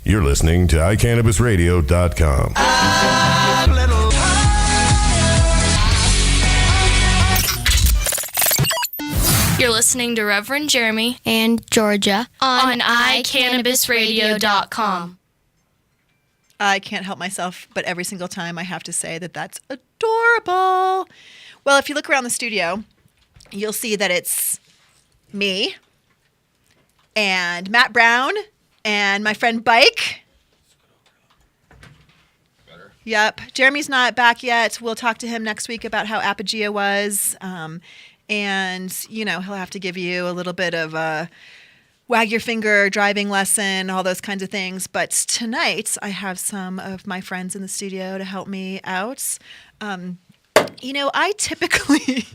You're listening to iCannabisRadio.com. You're listening to Reverend Jeremy and Georgia on iCannabisRadio.com. I can't help myself, but every single time I have to say that that's adorable. Well, if you look around the studio, you'll see that it's me and Matt Brown and my friend Bike. Better. Yep. Jeremy's not back yet. We'll talk to him next week about how Apogea was. And, you know, he'll have to give you a little bit of a wag your finger driving lesson, all those kinds of things. But tonight I have some of my friends in the studio to help me out. You know, I typically,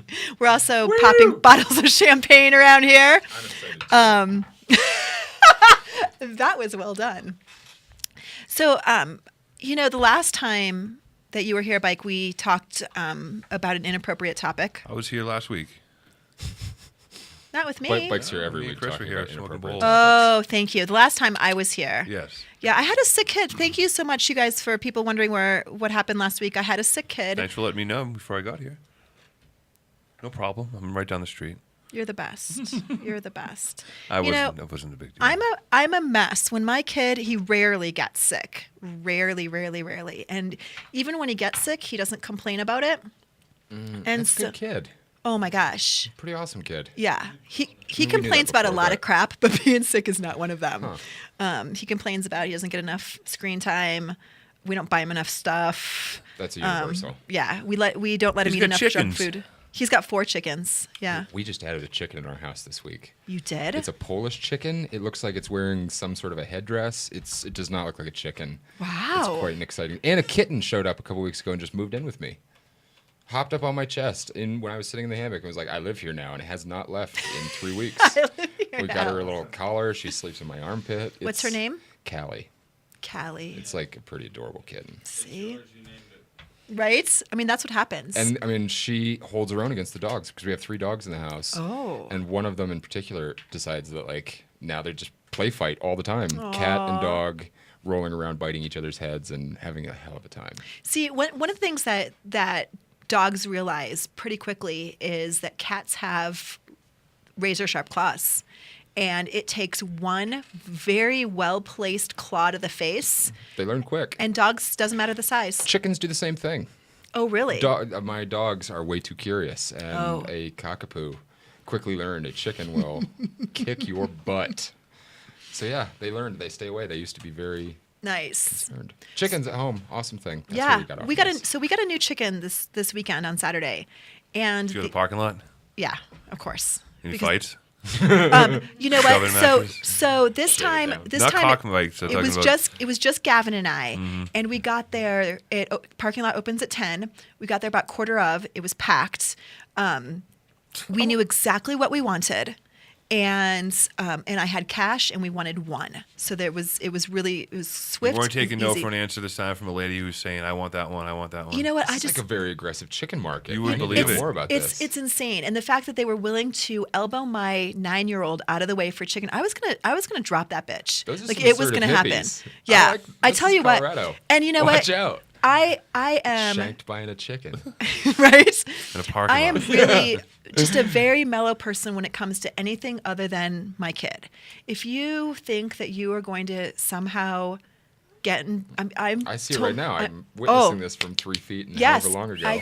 we're also popping bottles of champagne around here. I'm excited. That was well done. So, you know, the last time that you were here, Bike, we talked about an inappropriate topic. I was here last week. Not with me. Bike's here every Me and week Chris talking were here about smoking inappropriate bowls. Oh, thank you. The last time I was here. Yes. Yeah, I had a sick kid. Thank you so much, you guys, for people wondering what happened last week. I had a sick kid. Thanks for letting me know before I got here. No problem. I'm right down the street. You're the best. You're the best. That wasn't a big deal. I'm a mess. When my kid, he rarely gets sick. Rarely. And even when he gets sick, he doesn't complain about it. And That's a good kid. Oh my gosh. Pretty awesome kid. Yeah. He knew complains that about a before, lot but- of crap, but being sick is not one of them. Huh. He complains about he doesn't get enough screen time. We don't buy him enough stuff. That's a universal. Yeah, we don't let him He's eat got enough junk chickens. food. He's got 4 chickens. Yeah. We just added a chicken in our house this week. You did? It's a Polish chicken. It looks like it's wearing some sort of a headdress. It does not look like a chicken. Wow. It's quite an exciting. And a kitten showed up a couple weeks ago and just moved in with me. Hopped up on my chest when I was sitting in the hammock and was like, I live here now, and it has not left in 3 weeks. I live here We got now. her a little collar. She sleeps in my armpit. What's her name? Callie. Callie. It's like a pretty adorable kitten. See? Right? I mean, that's what happens. And I mean, she holds her own against the dogs because we have 3 dogs in the house. Oh. And one of them in particular decides that like now they just play fight all the time. Cat and dog rolling around biting each other's heads and having a hell of a time. See, one of the things that dogs realize pretty quickly is that cats have razor sharp claws. And it takes one very well-placed claw to the face. They learn quick. And dogs, doesn't matter the size. Chickens do the same thing. Oh, really? My dogs are way too curious, and a cockapoo quickly learned a chicken will kick your butt. So yeah, they learned. They stay away. They used to be very Nice. concerned. Chickens at home, awesome thing. That's Yeah, what we got a new chicken this weekend on Saturday, and Did you go to the parking lot? yeah, of course. Any Because- fights? You know Shoving what? matches? So this Shave it time, down. this Not time cock fights. I'm it talking was about- it was just Gavin and I, and we got there. Parking lot opens at 10. We got there about quarter of. It was packed. We knew exactly what we wanted, and I had cash, and we wanted one. So it was swift. You weren't taking and no easy. for an answer this time from a lady who was saying, I want that one, I want that one. You know what? It's like a very aggressive chicken market. You would I need to believe know it. more about this. It's insane, and the fact that they were willing to elbow my 9-year-old out of the way for chicken, I was gonna drop that bitch. Those are Like some it was assertive gonna happen. hippies. Yeah, I this tell is you what. Colorado. And you know Watch what? out. I am Shanked buying a chicken. right. In a parking I am lot. really just a very mellow person when it comes to anything other than my kid. If you think that you are going to somehow get in, I see it right now. I'm oh. witnessing this from 3 feet and Yes, however long ago. I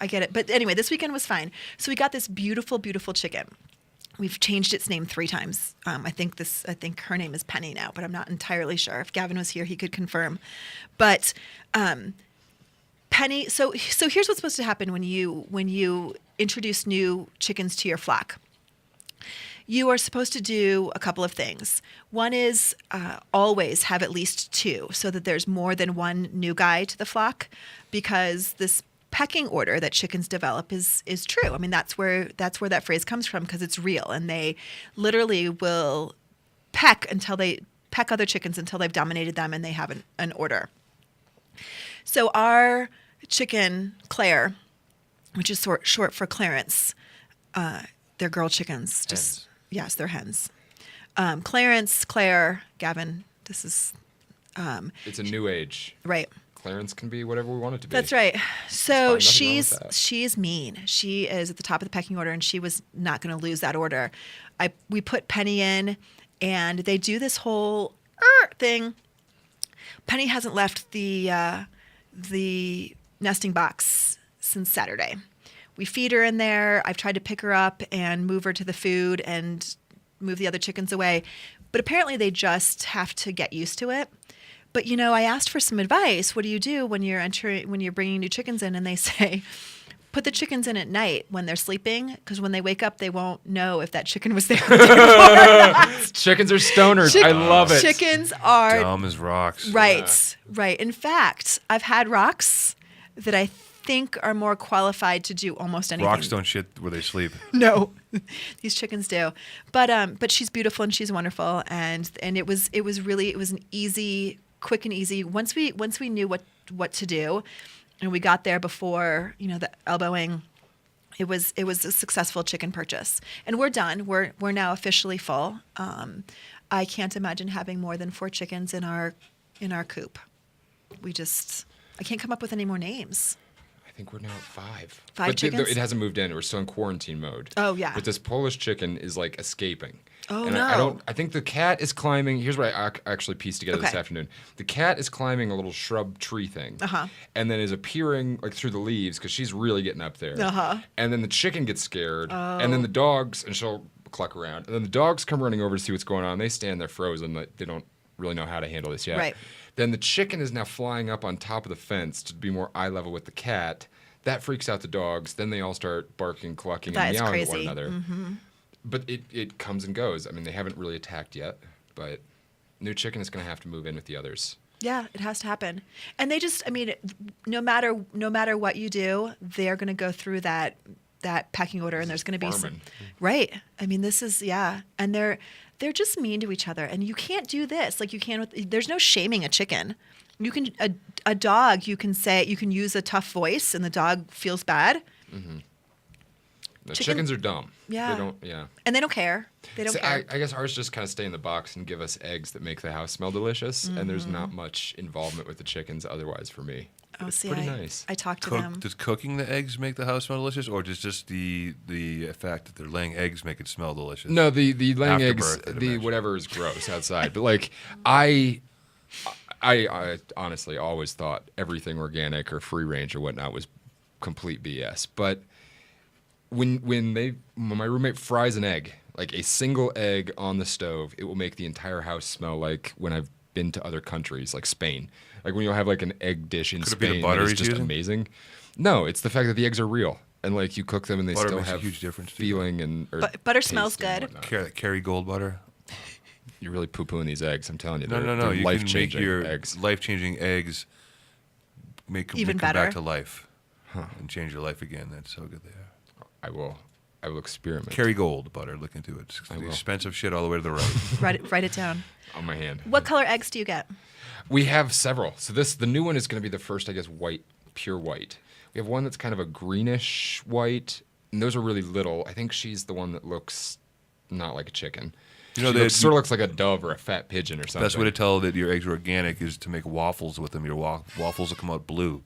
get it. But anyway, this weekend was fine. So we got this beautiful, beautiful chicken. We've changed its name 3 times. I think her name is Penny now, but I'm not entirely sure. If Gavin was here, he could confirm. But Penny. So here's what's supposed to happen when you introduce new chickens to your flock. You are supposed to do a couple of things. One is always have at least 2, so that there's more than one new guy to the flock, because this pecking order that chickens develop is true. I mean, that's where that phrase comes from, because it's real, and they literally will peck other chickens until they've dominated them and they have an order. So our chicken, Claire, which is short for Clarence, they're girl chickens. Hens. Yes, they're hens. Clarence, Claire, Gavin, this is It's a new age. Right. Clarence can be whatever we want it to be. That's right. So There's nothing wrong with that. she's mean. She is at the top of the pecking order, and she was not going to lose that order. We put Penny in, and they do this whole thing. Penny hasn't left the nesting box since Saturday. We feed her in there. I've tried to pick her up and move her to the food and move the other chickens away, but apparently they just have to get used to it. But I asked for some advice. What do you do when you're bringing new chickens in? And they say, put the chickens in at night when they're sleeping, because when they wake up, they won't know if that chicken was there the day before or not. Chickens are stoners. I love it. Chickens are Dumb as rocks. right. Right. In fact, I've had rocks that I think are more qualified to do almost anything. Rocks don't shit where they sleep. No, these chickens do. But she's beautiful and she's wonderful, and it was an easy, quick and easy. Once we knew what to do, and we got there before the elbowing, it was a successful chicken purchase, and we're done. We're now officially full. I can't imagine having more than 4 chickens in our coop. I can't come up with any more names. I think we're now at 5. 5 but chickens? It hasn't moved in. We're still in quarantine mode. Oh, yeah. But this Polish chicken is like escaping. Oh, and no. I think the cat is climbing. Here's what I actually pieced together this Okay. afternoon. The cat is climbing a little shrub tree thing. Uh-huh. And then is appearing like through the leaves because she's really getting up there. Uh-huh. And then the chicken gets scared. Oh. And then the dogs, and she'll cluck around. And then the dogs come running over to see what's going on. They stand there frozen. They don't really know how to handle this yet. Right. Then the chicken is now flying up on top of the fence to be more eye level with the cat. That freaks out the dogs. Then they all start barking, clucking, That and is meowing at one crazy. another. Mm-hmm. But it comes and goes. I mean, they haven't really attacked yet, but new chicken is going to have to move in with the others. Yeah, it has to happen. And no matter what you do, they're going to go through that pecking order, and there's going to be Farming. right. I mean, this is and they're just mean to each other, and you can't do this like you can with. There's no shaming a chicken. You can a dog. You can use a tough voice, and the dog feels bad. Mm-hmm. The Chicken- chickens are dumb. Yeah. They don't. Yeah. And they don't care. They don't See, care. I guess ours just kind of stay in the box and give us eggs that make the house smell delicious, and there's not much involvement with the chickens otherwise for me. It's see, pretty nice. I talked to them. Does cooking the eggs make the house smell delicious, or does just the fact that they're laying eggs make it smell delicious? No, the laying After eggs, birth, I'd the imagine. whatever is gross outside. But like I honestly always thought everything organic or free range or whatnot was complete BS. But when my roommate fries an egg, like a single egg on the stove, it will make the entire house smell like when I've been to other countries, like Spain. Like when you'll have like an egg dish in Could it be the Spain butter that is he's just using? amazing. No, No, it's the fact that the eggs are real. And like you cook them and they Butter still makes a have huge difference, too. feeling and or Butter taste smells and good. whatnot. Kerry Gold butter. You're really poo-pooing these eggs. I'm telling you. No. They're You can make life-changing your eggs. life-changing eggs Even come better. back to life and change your life again. That's so good they are. I will experiment. Kerry Gold butter. Look into it. It's I will. expensive shit all the way to the right. Write it down. On my hand. What color eggs do you get? We have several. So the new one is going to be the first, I guess, white, pure white. We have one that's kind of a greenish white, and those are really little. I think she's the one that looks not like a chicken. You know, She sort of looks like a dove or a fat pigeon or something. Best way to tell that your eggs are organic is to make waffles with them. Your waffles will come out blue.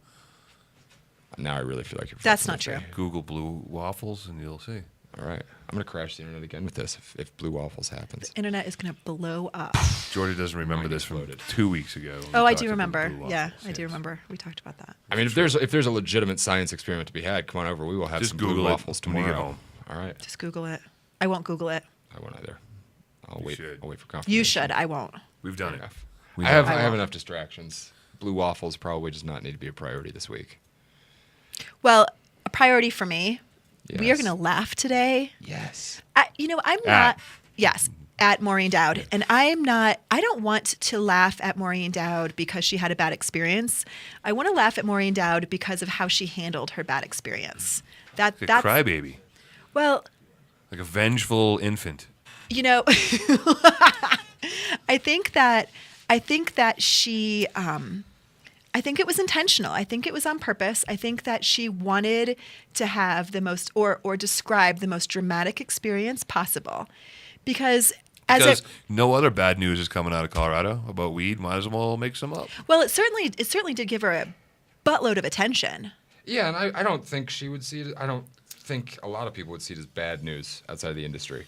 Now I really feel like you're. That's fucking not with true. me. Google blue waffles and you'll see. All right, I'm gonna crash the internet again with this if blue waffles happens. Internet is going to blow up. Jordy doesn't remember Mine this from exploded. 2 weeks ago. when we Oh, I talked do about remember. blue Yeah, waffles. I do Yes. remember. We talked about that. I mean, if there's a legitimate science experiment to be had, come on over. We will have Just some Google blue it waffles when you tomorrow. get home. All right, Just Google it. I won't Google it. I won't either. I'll You wait. should. I'll wait for confirmation. You should. I won't. We've done it. Enough. We I have won't. enough distractions. Blue waffles probably does not need to be a priority this week. Well, a priority for me. We are Yes. going to laugh today. Yes. I'm not. Yes, at Maureen Dowd, and I don't want to laugh at Maureen Dowd because she had a bad experience. I want to laugh at Maureen Dowd because of how she handled her bad experience. Like a crybaby. Well, Like a vengeful infant. I think that she. I think it was intentional. I think it was on purpose. I think that she wanted to have the most or describe the most dramatic experience possible. Because Because no other bad news is coming out of Colorado about weed. Might as well make some up. Well, it certainly did give her a buttload of attention. Yeah, and I don't think she would see it. I don't think a lot of people would see it as bad news outside of the industry.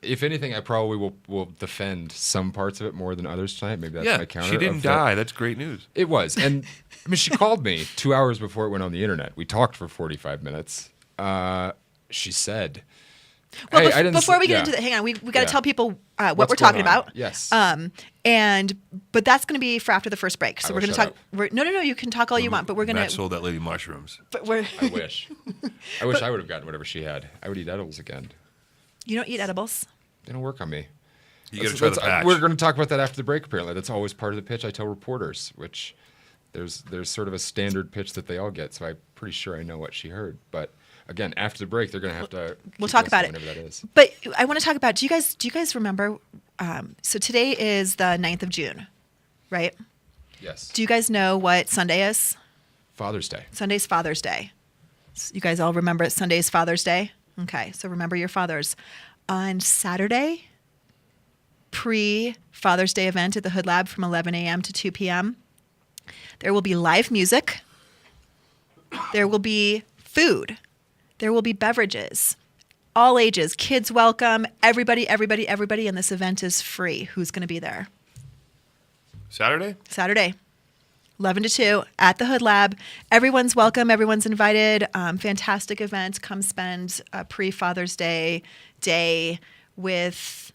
If anything, I probably will defend some parts of it more than others tonight. Maybe that's my counter. She didn't die. That's great news. It was. And I mean, she called me 2 hours before it went on the internet. We talked for 45 minutes. She said... Well, hey, before we get into hang on, we got to tell people what we're talking about. Yes. But that's going to be for after the first break. So we're going to talk. No. You can talk all you want, but we're going to. Matt sold that lady mushrooms. But I wish. I wish I would have gotten whatever she had. I would eat edibles again. You don't eat edibles. They don't work on me. You got to try the patch. We're going to talk about that after the break. Apparently, that's always part of the pitch I tell reporters. Which there's sort of a standard pitch that they all get. So I'm pretty sure I know what she heard, but. Again, after the break, they're going to have to. We'll talk about it. That is. But I want to talk about. Do you guys remember? So today is the 9th of June, right? Yes. Do you guys know what Sunday is? Father's Day. Sunday's Father's Day. You guys all remember Sunday's Father's Day? Okay, so remember your fathers. On Saturday, pre-Father's Day event at the Hood Lab from 11 a.m. to 2 p.m., there will be live music. There will be food. There will be beverages, all ages, kids welcome, everybody, and this event is free. Who's going to be there? Saturday, 11 to 2 at the Hood Lab. Everyone's welcome. Everyone's invited. Fantastic event. Come spend a pre-Father's Day with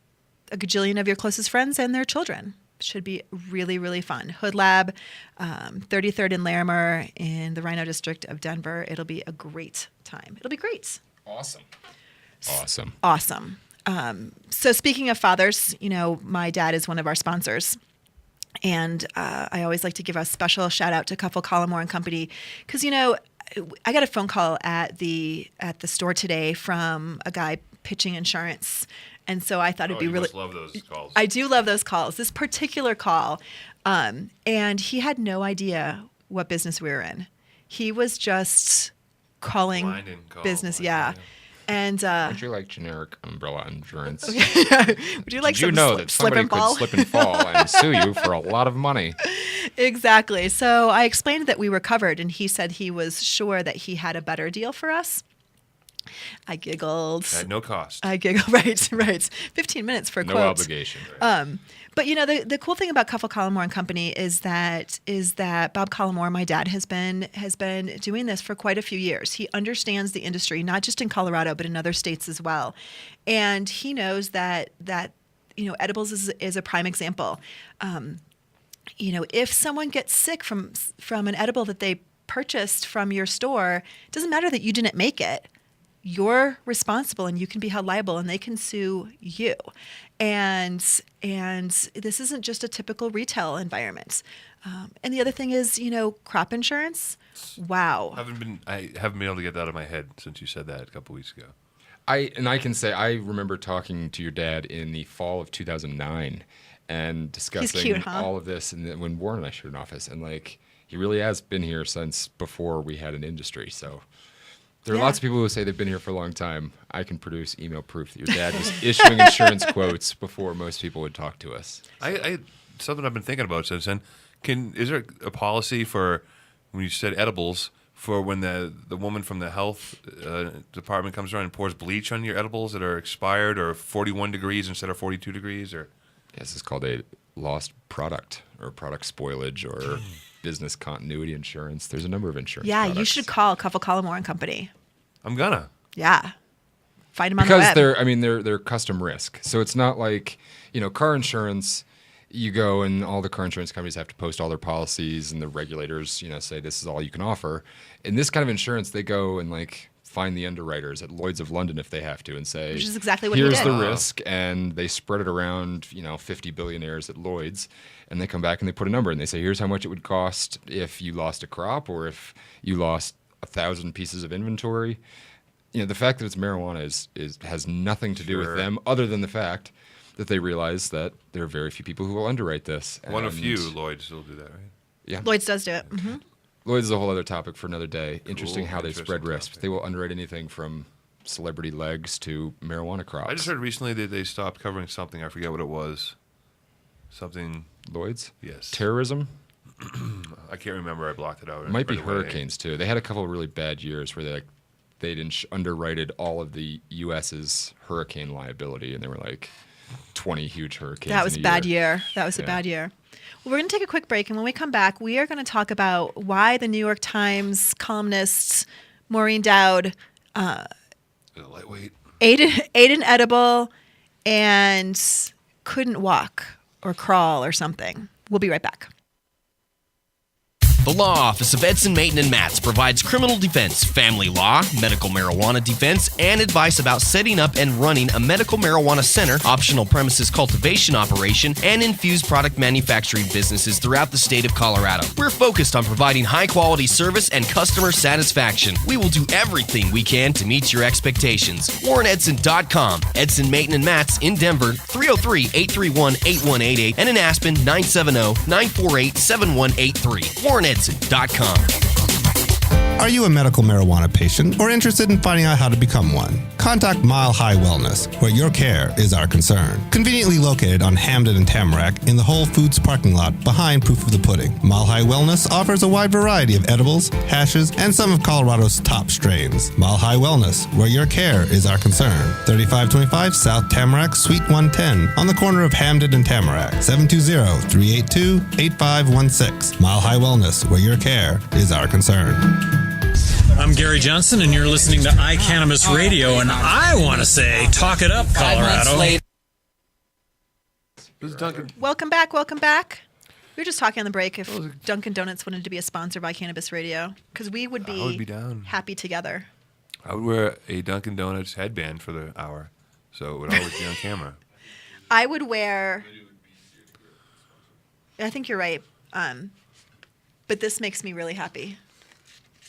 a gajillion of your closest friends and their children. Should be really, really fun. Hood Lab, 33rd and Larimer in the Rhino District of Denver. It'll be a great time. It'll be great. Awesome. So speaking of fathers, my dad is one of our sponsors. And I always like to give a special shout out to Cuffle Collimore and Company because, I got a phone call at the store today from a guy pitching insurance. And so I thought it'd be really. Must love those calls. I do love those calls. This particular call, and he had no idea what business we were in. He was just calling business, yeah. And would you like generic umbrella insurance? Would you like Did you know that somebody could slip and fall and sue you for a lot of money? Exactly. So I explained that we were covered, and he said he was sure that he had a better deal for us. I giggled. At no cost. I giggled. Right. 15 minutes for a quote. No obligation. Right. But the cool thing about Cuffle Collimore and Company is that Bob Collimore, my dad, has been doing this for quite a few years. He understands the industry, not just in Colorado, but in other states as well. And he knows that edibles is a prime example. If someone gets sick from an edible that they purchased from your store, it doesn't matter that you didn't make it. You're responsible and you can be held liable and they can sue you. And this isn't just a typical retail environment. And the other thing is, crop insurance. Wow. I haven't been able to get that out of my head since you said that a couple weeks ago. I can say I remember talking to your dad in the fall of 2009 and discussing He's cute, huh? all of this and when Warren and I shared an office and he really has been here since before we had an industry. So there are lots of people who say they've been here for a long time. I can produce email proof that your dad was issuing insurance quotes before most people would talk to us. I something I've been thinking about since then. Is there a policy for when you said edibles for when the woman from the health department comes around and pours bleach on your edibles that are expired or 41 degrees instead of 42 degrees? Or this is called a lost product or product spoilage or business continuity insurance. There's a number of insurance products. You should call Cuffle Collimore and Company. I'm gonna. Yeah. Find them on the web. Because they're custom risk. So it's not like, car insurance, you go and all the car insurance companies have to post all their policies and the regulators, say this is all you can offer. In this kind of insurance, they go and find the underwriters at Lloyd's of London if they have to and say, which is exactly what he here's did. the risk, and they spread it around, 50 billionaires at Lloyd's, and they come back and they put a number and they say, here's how much it would cost if you lost a crop or if you lost 1,000 pieces of inventory. The fact that it's marijuana has nothing to do with them other than the fact that they realize that there are very few people who will underwrite this. One of few, Lloyd's will do that, right? Yeah. Lloyd's does do it. Mm-hmm. Lloyd's is a whole other topic for another day. Interesting how they spread risk. They will underwrite anything from celebrity legs to marijuana crops. I just heard recently that they stopped covering something. I forget what it was. Something. Lloyd's? Yes. Terrorism? I can't remember. I blocked it out. It might be right away. hurricanes too. They had a couple of really bad years where they didn't underwrited all of the U.S.'s hurricane liability, and they were like 20 huge hurricanes. That was in a bad year. year. That was a bad year. Well, we're going to take a quick break, and when we come back, we are going to talk about why the New York Times columnist Maureen Dowd Is it lightweight? ate an edible and couldn't walk or crawl or something. We'll be right back. The Law Office of Edson, Maiten, and Matz provides criminal defense, family law, medical marijuana defense, and advice about setting up and running a medical marijuana center, optional premises cultivation operation, and infused product manufacturing businesses throughout the state of Colorado. We're focused on providing high-quality service and customer satisfaction. We will do everything we can to meet your expectations. WarrenEdson.com. Edson, Maiten, and Matz in Denver, 303-831-8188, and in Aspen, 970-948-7183. WarrenEdson.com. Are you a medical marijuana patient or interested in finding out how to become one? Contact Mile High Wellness, where your care is our concern. Conveniently located on Hamden and Tamarack in the Whole Foods parking lot behind Proof of the Pudding. Mile High Wellness offers a wide variety of edibles, hashes, and some of Colorado's top strains. Mile High Wellness, where your care is our concern. 3525 South Tamarack, Suite 110, on the corner of Hamden and Tamarack. 720-382-8516. Mile High Wellness, where your care is our concern. I'm Gary Johnson, and you're listening to iCannabis Radio, and I want to say, talk it up, Colorado. This is Duncan. Welcome back. Welcome back. We were just talking on the break if Dunkin' Donuts wanted to be a sponsor by Cannabis Radio, because we would I would be down. happy together. I would wear a Dunkin' Donuts headband for the hour, so it would always be on camera. I would wear. I think you're right, but this makes me really happy.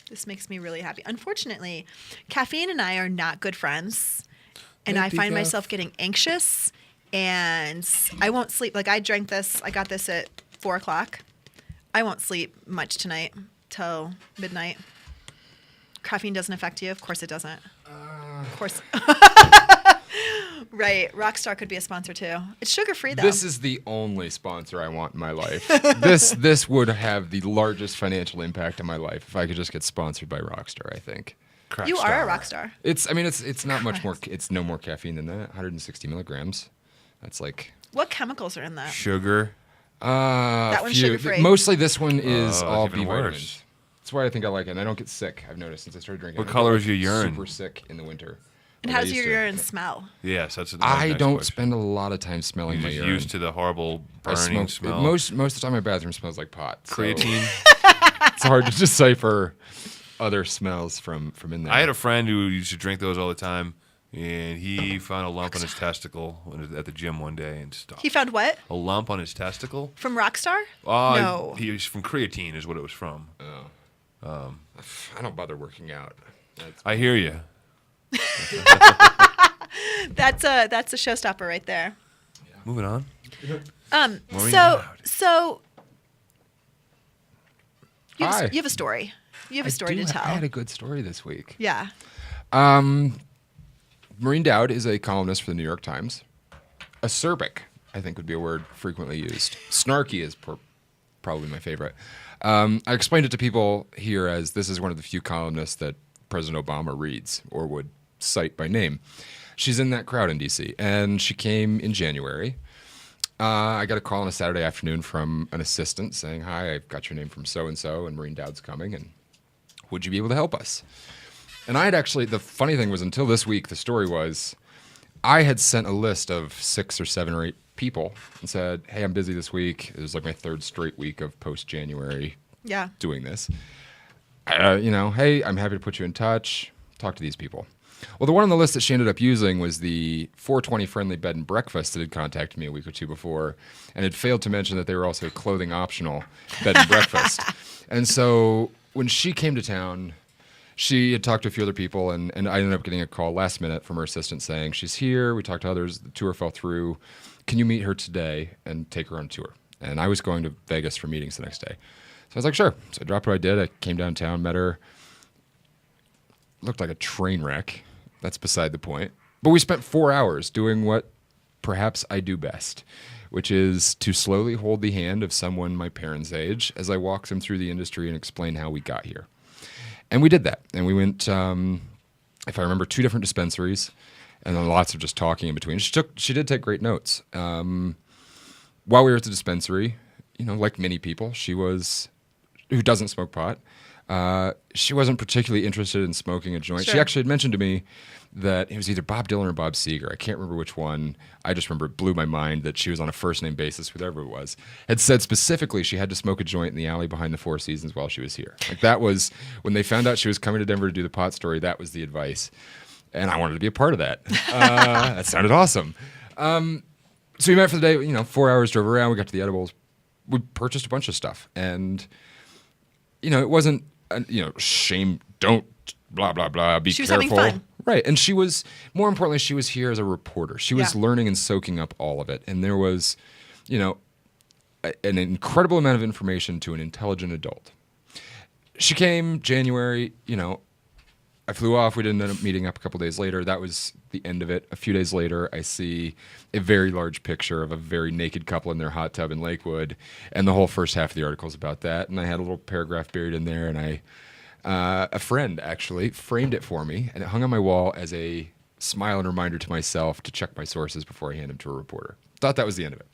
This makes me really happy. Unfortunately, caffeine and I are not good friends, and I find myself getting anxious, and I won't sleep. Like I drank this. I got this at 4:00. I won't sleep much tonight till midnight. Caffeine doesn't affect you? Of course it doesn't. Of course. Right. Rockstar could be a sponsor too. It's sugar-free though. This is the only sponsor I want in my life. This would have the largest financial impact in my life if I could just get sponsored by Rockstar, I think. You are a rock star. It's not much more. It's no more caffeine than that. 160 milligrams. That's like. What chemicals are in that? Sugar. That one's sugar-free. Mostly this one is all even B worse. vitamins. That's why I think I like it. And I don't get sick. I've noticed since I started drinking. What I don't color get, is your urine? Super sick in the winter. And like how I does used your to. urine smell? Yes, that's. I next don't question. spend a lot of time smelling You're my just urine. used to the horrible I burning smoke smell. most of the time. My bathroom smells like pot. So Creatine. it's hard to decipher other smells from in there. I had a friend who used to drink those all the time, and he found a lump on his testicle at the gym one day and stopped. He found what? A lump on his testicle? From Rockstar? No. He was from creatine, is what it was from. I don't bother working out. I hear you. That's a showstopper right there. Moving on. Maureen So Dowd. you Hi. have a story. You have a story to tell. I had a good story this week. Yeah. Maureen Dowd is a columnist for the New York Times. Acerbic, I think, would be a word frequently used. Snarky is probably my favorite. I explained it to people here as this is one of the few columnists that President Obama reads or would cite by name. She's in that crowd in D.C., and she came in January. I got a call on a Saturday afternoon from an assistant saying, hi, I've got your name from so-and-so, and Maureen Dowd's coming, and would you be able to help us? And I had actually, the funny thing was until this week, the story was, I had sent a list of 6 or 7 or 8 people and said, hey, I'm busy this week. It was like my 3rd straight week of post-January Yeah. doing this. Hey, I'm happy to put you in touch. Talk to these people. Well, the one on the list that she ended up using was the 420 Friendly Bed and Breakfast that had contacted me a week or two before and had failed to mention that they were also clothing optional bed and breakfast. And so when she came to town, she had talked to a few other people, and I ended up getting a call last minute from her assistant saying, she's here. We talked to others. The tour fell through. Can you meet her today and take her on a tour? And I was going to Vegas for meetings the next day. So I was like, sure. So I dropped what I did. I came downtown, met her. Looked like a train wreck. That's beside the point. But we spent 4 hours doing what perhaps I do best, which is to slowly hold the hand of someone my parents' age as I walk them through the industry and explain how we got here. And we did that. And we went, if I remember, 2 different dispensaries, and then lots of just talking in between. She did take great notes. While we were at the dispensary, like many people, who doesn't smoke pot, she wasn't particularly interested in smoking a joint. Sure. She actually had mentioned to me that it was either Bob Dylan or Bob Seger. I can't remember which one. I just remember it blew my mind that she was on a first-name basis with whoever it was. Had said specifically she had to smoke a joint in the alley behind the Four Seasons while she was here. Like that was, when they found out she was coming to Denver to do the pot story, that was the advice. And I wanted to be a part of that. That sounded awesome. So we met for the day, 4 hours, drove around, we got to the edibles. We purchased a bunch of stuff. And, it wasn't, shame, don't, blah, blah, blah, be she was careful. having fun. Right. And more importantly, she was here as a reporter. She was learning and soaking up all of it. And there was, an incredible amount of information to an intelligent adult. She came January, I flew off. We didn't end up meeting up a couple days later. That was the end of it. A few days later, I see a very large picture of a very naked couple in their hot tub in Lakewood. And the whole first half of the article is about that. And I had a little paragraph buried in there, and a friend actually framed it for me, and it hung on my wall as a smile and reminder to myself to check my sources before I hand them to a reporter. Thought that was the end of it.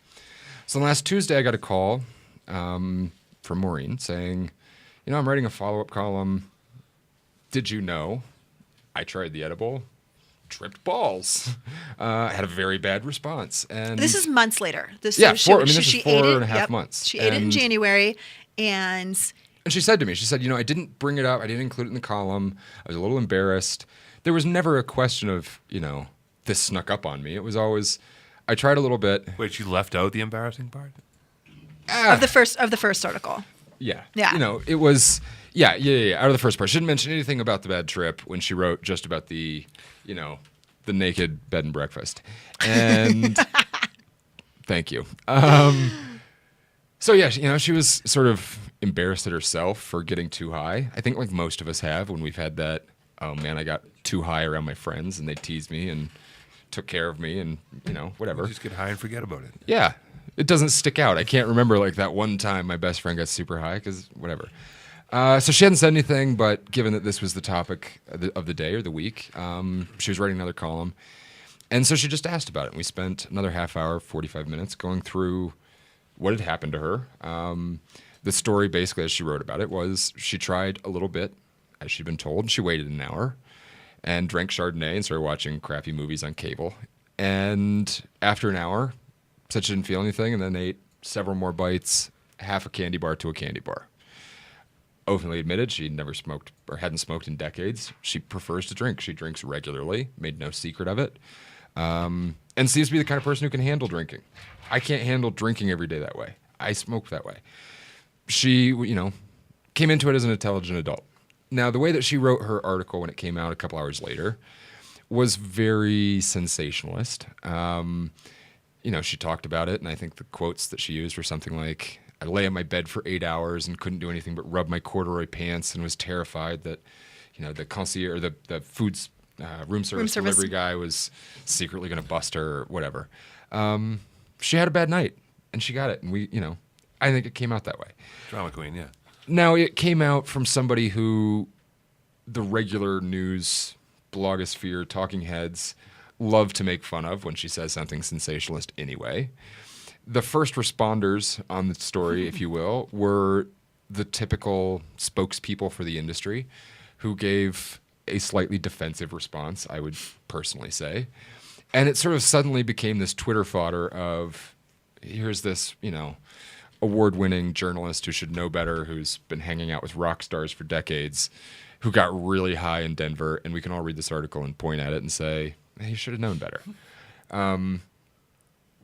So last Tuesday, I got a call from Maureen saying, I'm writing a follow-up column. Did you know I tried the edible, tripped balls, had a very bad response. And This is months later. This is 4 ate and a half months. She ate it in January, and she said to me, I didn't bring it up. I didn't include it in the column. I was a little embarrassed. There was never a question of, this snuck up on me. It was always, I tried a little bit. Wait, you left out the embarrassing part? of the first article. Yeah. Yeah. It was, out of the first part. She didn't mention anything about the bad trip when she wrote just about the, the naked bed and breakfast. And thank you. So yeah, she was sort of embarrassed at herself for getting too high. I think like most of us have when we've had that, oh man, I got too high around my friends and they teased me and took care of me and, whatever. Just get high and forget about it. Yeah. It doesn't stick out. I can't remember like that one time my best friend got super high because whatever. So she hadn't said anything, but given that this was the topic of the day or the week, she was writing another column. And so she just asked about it. And we spent another half hour, 45 minutes going through what had happened to her. The story basically as she wrote about it was she tried a little bit as she'd been told. She waited an hour and drank Chardonnay and started watching crappy movies on cable. And after an hour, said she didn't feel anything and then ate several more bites, half a candy bar to a candy bar. Openly admitted she never smoked or hadn't smoked in decades. She prefers to drink. She drinks regularly, made no secret of it, and seems to be the kind of person who can handle drinking. I can't handle drinking every day that way. I smoke that way. She, came into it as an intelligent adult. Now, the way that she wrote her article when it came out a couple hours later was very sensationalist. She talked about it, and I think the quotes that she used were something like, I lay in my bed for 8 hours and couldn't do anything but rub my corduroy pants and was terrified that, the concierge or the food's room service delivery guy was secretly going to bust her or whatever. She had a bad night and she got it. And we, I think it came out that way. Drama queen, yeah. Now, it came out from somebody who the regular news, blogosphere, talking heads love to make fun of when she says something sensationalist anyway. The first responders on the story, if you will, were the typical spokespeople for the industry who gave a slightly defensive response, I would personally say. And it sort of suddenly became this Twitter fodder of, here's this, award-winning journalist who should know better, who's been hanging out with rock stars for decades, who got really high in Denver, and we can all read this article and point at it and say, hey, you should have known better.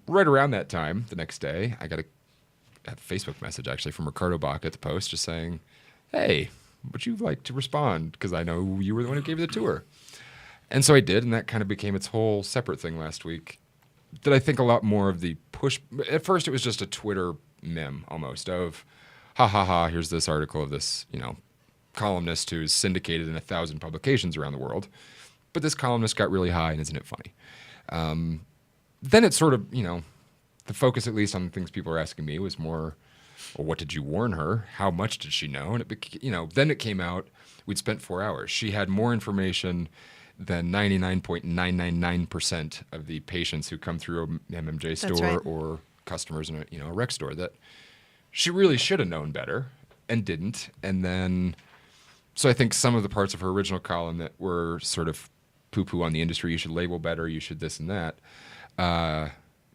Right around that time, the next day, I got a Facebook message actually from Ricardo Bach at the Post just saying, hey, would you like to respond? Because I know you were the one who gave the tour. And so I did, and that kind of became its whole separate thing last week. That I think a lot more of the push. At first, it was just a Twitter meme almost of, ha ha ha, here's this article of this, columnist who's syndicated in 1,000 publications around the world. but this columnist got really high, and isn't it funny? Then it sort of, the focus, at least on the things people were asking me, was more, well, what did you warn her? How much did she know? And then it came out, we'd spent 4 hours. She had more information than 99.999% of the patients who come through a MMJ store or customers in a rec store, that she really should have known better and didn't. And then, so I think some of the parts of her original column that were sort of poo-poo on the industry, you should label better, you should this and that,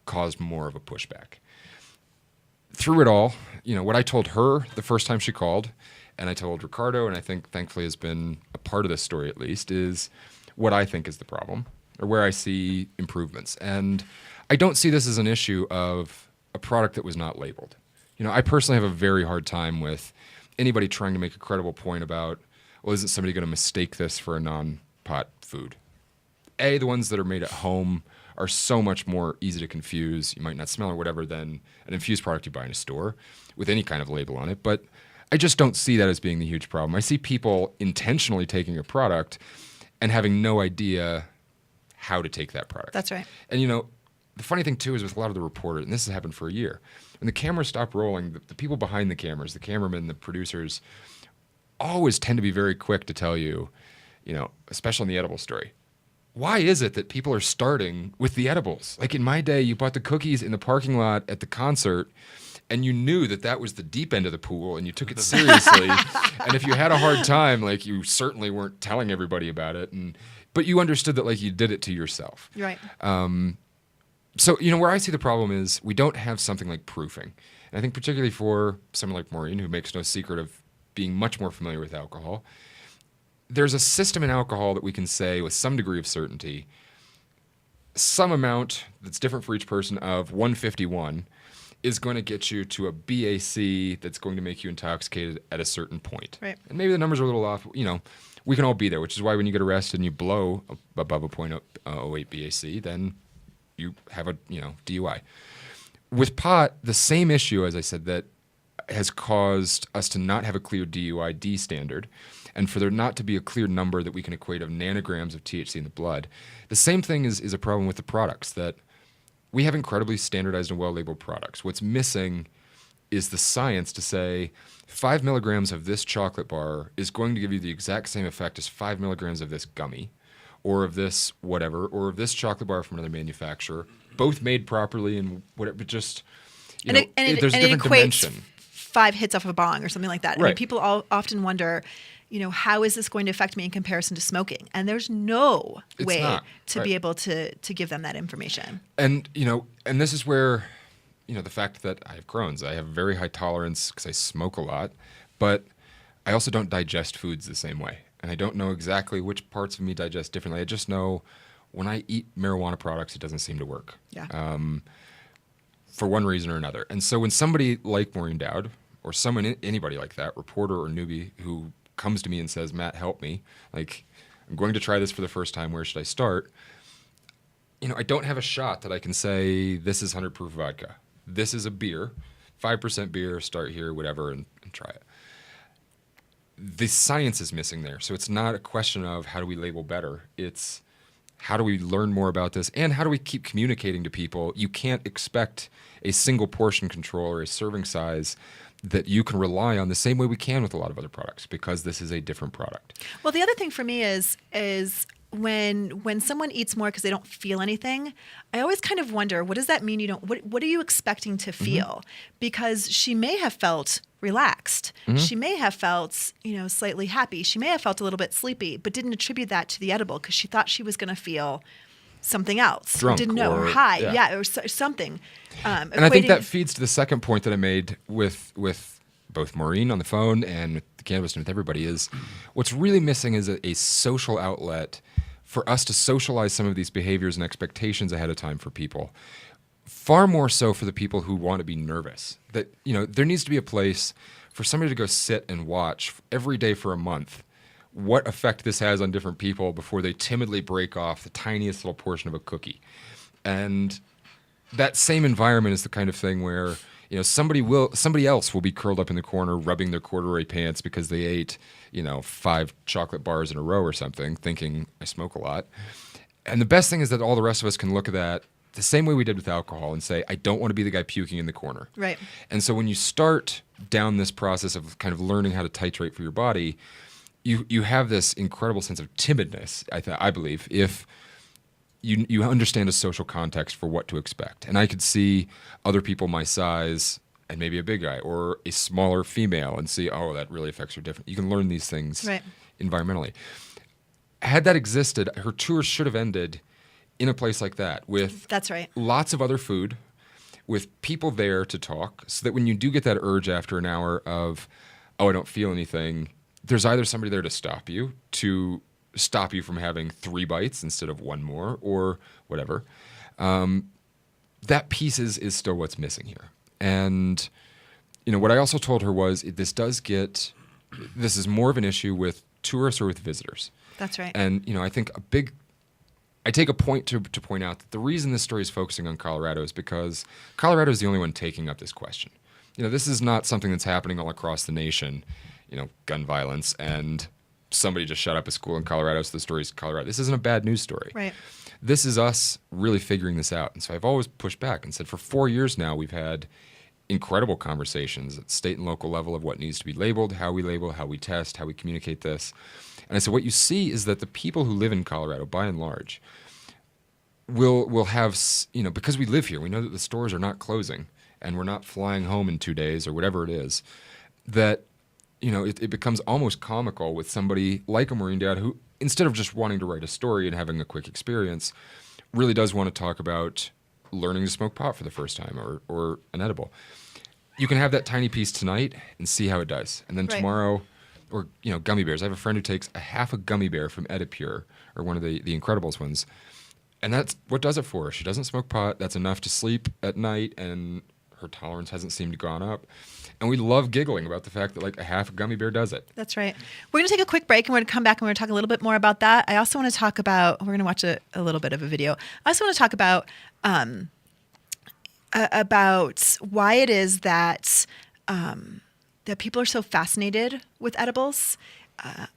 caused more of a pushback. Through it all, what I told her the first time she called, and I told Ricardo, and I think thankfully has been a part of this story at least, is what I think is the problem, or where I see improvements. And I don't see this as an issue of a product that was not labeled. I personally have a very hard time with anybody trying to make a credible point about, well, isn't somebody going to mistake this for a non-pot food? The ones that are made at home are so much more easy to confuse, you might not smell or whatever, than an infused product you buy in a store with any kind of label on it. But I just don't see that as being the huge problem. I see people intentionally taking a product and having no idea how to take that product. That's right. And the funny thing too is with a lot of the reporters, and this has happened for a year, when the cameras stop rolling, the people behind the cameras, the cameramen, the producers, always tend to be very quick to tell you, especially in the edible story, why is it that people are starting with the edibles? Like in my day, you bought the cookies in the parking lot at the concert, and you knew that was the deep end of the pool, and you took it seriously. And if you had a hard time, you certainly weren't telling everybody about it, but you understood that you did it to yourself. Right. So where I see the problem is we don't have something like proofing, and I think particularly for someone like Maureen, who makes no secret of being much more familiar with alcohol, there's a system in alcohol that we can say with some degree of certainty, some amount that's different for each person of 151 is going to get you to a BAC that's going to make you intoxicated at a certain point. Right. And maybe the numbers are a little off. We can all be there, which is why when you get arrested and you blow above a 0.08 BAC, then you have a DUI. With pot, the same issue, as I said, that has caused us to not have a clear DUID standard, and for there not to be a clear number that we can equate of nanograms of THC in the blood. The same thing is a problem with the products, that we have incredibly standardized and well-labeled products. What's missing is the science to say 5 milligrams of this chocolate bar is going to give you the exact same effect as 5 milligrams of this gummy, or of this whatever, or of this chocolate bar from another manufacturer, both made properly and whatever, but just, there's a different dimension. 5 hits off a bong or something like that. Right. I mean, people often wonder, how is this going to affect me in comparison to smoking? And there's no way to be able to give them that information. And, and this is where, the fact that I have Crohn's, I have very high tolerance because I smoke a lot, but I also don't digest foods the same way. And I don't know exactly which parts of me digest differently. I just know when I eat marijuana products, it doesn't seem to work. Yeah. For one reason or another. And so when somebody like Maureen Dowd, or anybody like that, reporter or newbie, who comes to me and says, Matt, help me, I'm going to try this for the first time, where should I start? I don't have a shot that I can say, this is 100 proof vodka. This is a beer, 5% beer, start here, whatever, and try it. The science is missing there. So it's not a question of how do we label better. It's how do we learn more about this, and how do we keep communicating to people? You can't expect a single portion control or a serving size that you can rely on the same way we can with a lot of other products, because this is a different product. Well, the other thing for me is when someone eats more because they don't feel anything, I always kind of wonder, what does that mean? What are you expecting to feel? Mm-hmm. Because she may have felt relaxed. Mm-hmm. She may have felt, slightly happy. She may have felt a little bit sleepy, but didn't attribute that to the edible because she thought she was going to feel something else. Drunk, didn't know, or high, or something. And I think that feeds to the second point that I made with both Maureen on the phone and with the cannabis and with everybody, is what's really missing is a social outlet for us to socialize some of these behaviors and expectations ahead of time for people. Far more so for the people who want to be nervous. That, there needs to be a place for somebody to go sit and watch every day for a month what effect this has on different people before they timidly break off the tiniest little portion of a cookie. And that same environment is the kind of thing where somebody else will be curled up in the corner rubbing their corduroy pants because they ate 5 chocolate bars in a row or something, thinking I smoke a lot. And the best thing is that all the rest of us can look at that the same way we did with alcohol and say, I don't want to be the guy puking in the corner. Right. And so when you start down this process of kind of learning how to titrate for your body, you have this incredible sense of timidness, I believe, if you understand a social context for what to expect. And I could see other people my size and maybe a big guy or a smaller female and see, oh, that really affects her different. You can learn these things environmentally. Had that existed, her tour should have ended in a place like that with lots of other food, with people there to talk, so that when you do get that urge after an hour of, oh, I don't feel anything, there's either somebody there to stop you from having 3 bites instead of 1 more or whatever. That piece is still what's missing here. And, what I also told her was this is more of an issue with tourists or with visitors. That's right. And, I think I take a point to point out that the reason this story is focusing on Colorado is because Colorado is the only one taking up this question. This is not something that's happening all across the nation, gun violence, and somebody just shut up a school in Colorado, so the story's Colorado. This isn't a bad news story. Right. This is us really figuring this out. And so I've always pushed back and said for 4 years now we've had incredible conversations at state and local level of what needs to be labeled, how we label, how we test, how we communicate this. And I said what you see is that the people who live in Colorado, by and large, will have, because we live here, we know that the stores are not closing and we're not flying home in 2 days or whatever it is, that it becomes almost comical with somebody like a Maureen Dowd who, instead of just wanting to write a story and having a quick experience, really does want to talk about learning to smoke pot for the first time or an edible. You can have that tiny piece tonight and see how it does. And then tomorrow, or gummy bears. I have a friend who takes a half a gummy bear from Edipure, or one of the Incredibles ones. And that's what does it for her. She doesn't smoke pot. That's enough to sleep at night, and her tolerance hasn't seemed to gone up. And we love giggling about the fact that like a half a gummy bear does it. That's right. We're going to take a quick break and we're going to come back and we're going to talk a little bit more about that. I also want to talk about, we're going to watch a little bit of a video. I also want to talk about why it is that that people are so fascinated with edibles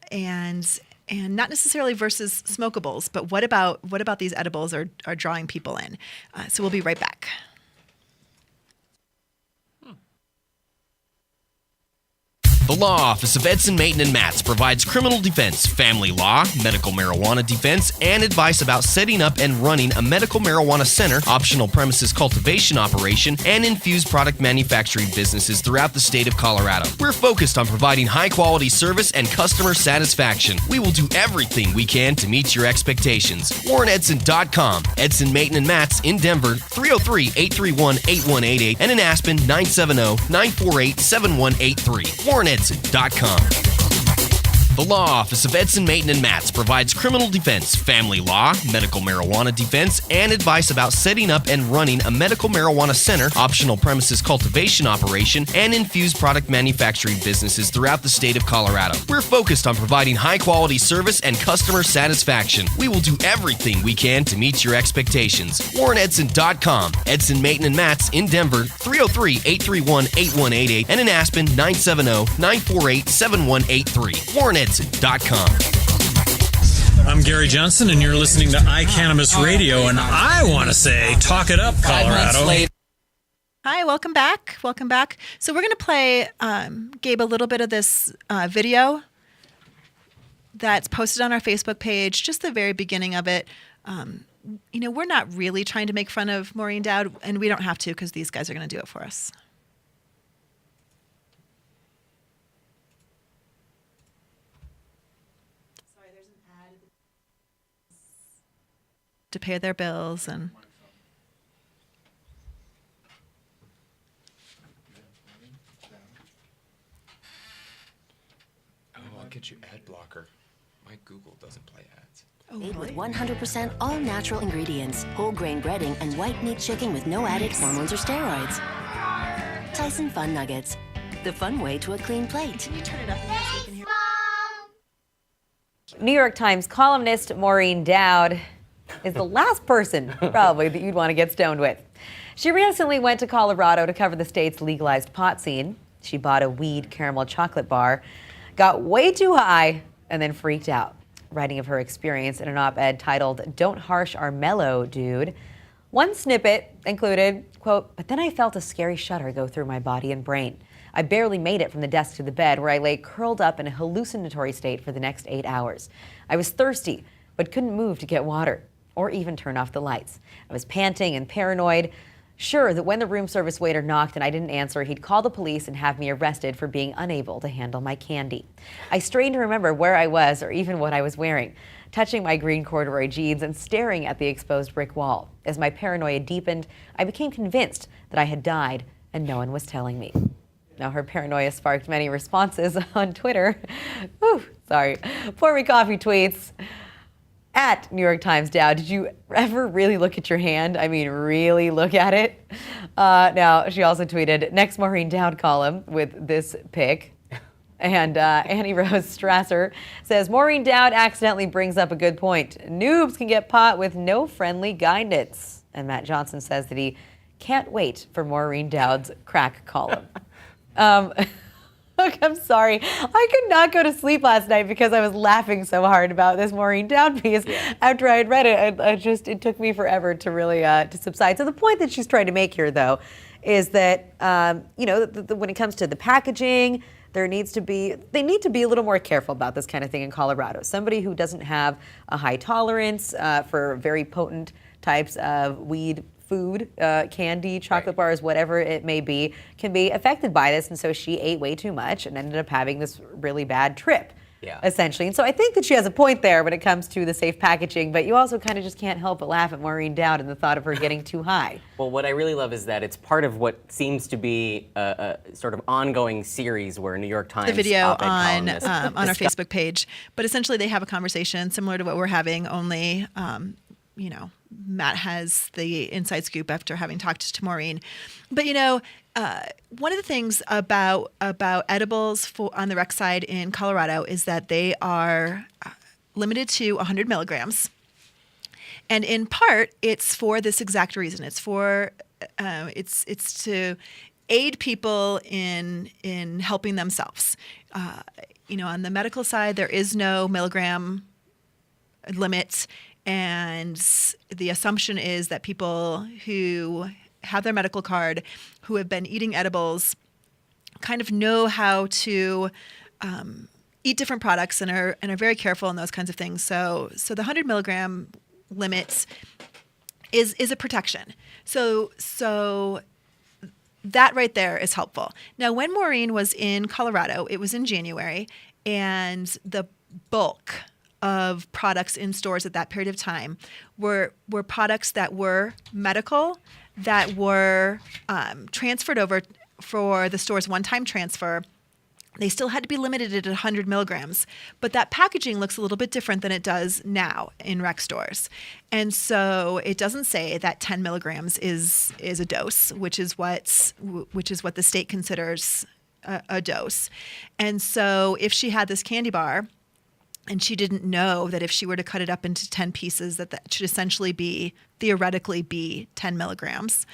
and not necessarily versus smokables, but what about these edibles are drawing people in. So we'll be right back. The Law Office of Edson, Mayton, and Matz provides criminal defense, family law, medical marijuana defense, and advice about setting up and running a medical marijuana center, optional premises cultivation operation, and infused product manufacturing businesses throughout the state of Colorado. We're focused on providing high-quality service and customer satisfaction. We will do everything we can to meet your expectations. WarrenEdson.com. Edson, Mayton, and Matz in Denver, 303-831-8188, and in Aspen, 970-948-7183. WarrenEdson.com. The Law Office of Edson, Mayton, and Matz provides criminal defense, family law, medical marijuana defense, and advice about setting up and running a medical marijuana center, optional premises cultivation operation, and infused product manufacturing businesses throughout the state of Colorado. We're focused on providing high-quality service and customer satisfaction. We will do everything we can to meet your expectations. WarrenEdson.com. Edson, Mayton, and Matz in Denver, 303-831-8188, and in Aspen, 970-948-7183. WarrenEdson.com. I'm Gary Johnson, and you're listening to iCannabis Radio, and I want to say, talk it up, Colorado. Hi, welcome back. Welcome back. So we're going to play, Gabe, a little bit of this video that's posted on our Facebook page, just the very beginning of it. We're not really trying to make fun of Maureen Dowd, and we don't have to because these guys are going to do it for us. To pay their bills and I'll get you ad blocker. My Google doesn't play ads. Made with 100% all-natural ingredients, whole grain breading, and white meat chicken with no added hormones or steroids. Tyson Fun Nuggets, the fun way to a clean plate. Can you turn it up so we can hear? New York Times columnist Maureen Dowd is the last person probably that you'd want to get stoned with. She recently went to Colorado to cover the state's legalized pot scene. She bought a weed caramel chocolate bar, got way too high, and then freaked out. Writing of her experience in an op-ed titled, "Don't Harsh Our Mellow Dude." One snippet included, quote, "But then I felt a scary shudder go through my body and brain. I barely made it from the desk to the bed, where I lay curled up in a hallucinatory state for the next 8 hours. I was thirsty, but couldn't move to get water or even turn off the lights. I was panting and paranoid, sure that when the room service waiter knocked and I didn't answer, he'd call the police and have me arrested for being unable to handle my candy. I strained to remember where I was or even what I was wearing, touching my green corduroy jeans and staring at the exposed brick wall. As my paranoia deepened, I became convinced that I had died and no one was telling me." Now, her paranoia sparked many responses on Twitter. Whew, sorry. Pour Me Coffee tweets, at New York Times Dowd, "Did you ever really look at your hand? I mean, really look at it?" Now, she also tweeted, "Next Maureen Dowd column with this pic." And Annie Rose Strasser says, "Maureen Dowd accidentally brings up a good point. Noobs can get pot with no friendly guidance." And Matt Johnson says that he can't wait for Maureen Dowd's crack column. Look, I'm sorry. I could not go to sleep last night because I was laughing so hard about this Maureen Dowd piece. After I had read it, it took me forever to really to subside. So the point that she's trying to make here, though, is that when it comes to the packaging, they need to be a little more careful about this kind of thing in Colorado. Somebody who doesn't have a high tolerance for very potent types of weed food, candy, chocolate bars, whatever it may be, can be affected by this. And so she ate way too much and ended up having this really bad trip, essentially. And so I think that she has a point there when it comes to the safe packaging, but you also kind of just can't help but laugh at Maureen Dowd and the thought of her getting too high. Well, what I really love is that it's part of what seems to be a sort of ongoing series where New York Times the video op-ed on columnists our Facebook page. But essentially they have a conversation similar to what we're having, only Matt has the inside scoop after having talked to Maureen. But one of the things about edibles on the rec side in Colorado is that they are limited to 100 milligrams, and in part it's for this exact reason. It's for it's to aid people in helping themselves. On the medical side, there is no milligram limit. And the assumption is that people who have their medical card, who have been eating edibles, kind of know how to eat different products and are very careful in those kinds of things. So the 100 milligram limit is a protection. So that right there is helpful. Now, when Maureen was in Colorado, it was in January, and the bulk of products in stores at that period of time were products that were medical, that were transferred over for the store's one-time transfer. They still had to be limited at 100 milligrams, but that packaging looks a little bit different than it does now in rec stores. And so it doesn't say that 10 milligrams is a dose, which is what the state considers a dose. And so if she had this candy bar, and she didn't know that if she were to cut it up into 10 pieces, that should essentially theoretically be 10 milligrams.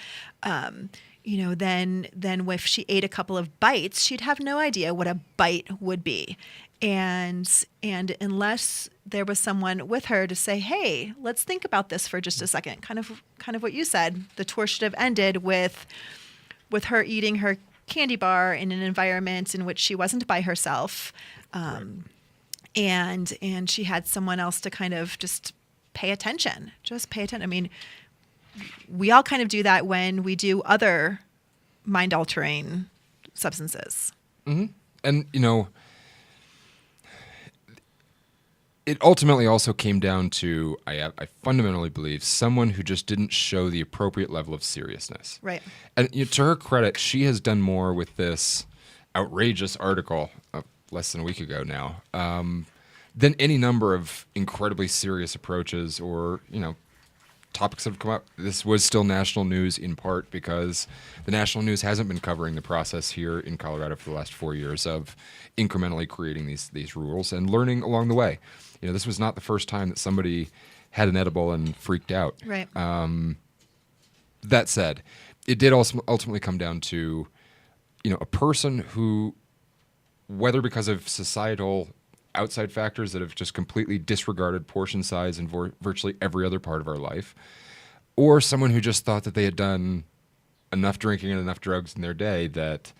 Then if she ate a couple of bites, she'd have no idea what a bite would be. And unless there was someone with her to say, hey, let's think about this for just a second, kind of what you said, the tour should have ended with her eating her candy bar in an environment in which she wasn't by herself. And she had someone else to kind of just pay attention. I mean, we all kind of do that when we do other mind-altering substances. Mm-hmm. And, it ultimately also came down to, I fundamentally believe, someone who just didn't show the appropriate level of seriousness. Right. And to her credit, she has done more with this outrageous article less than a week ago now, than any number of incredibly serious approaches or, topics that have come up. This was still national news in part because the national news hasn't been covering the process here in Colorado for the last 4 years of incrementally creating these rules and learning along the way. This was not the first time that somebody had an edible and freaked out. Right. That said, it did also ultimately come down to, a person who, whether because of societal outside factors that have just completely disregarded portion size in virtually every other part of our life, or someone who just thought that they had done enough drinking and enough drugs in their day that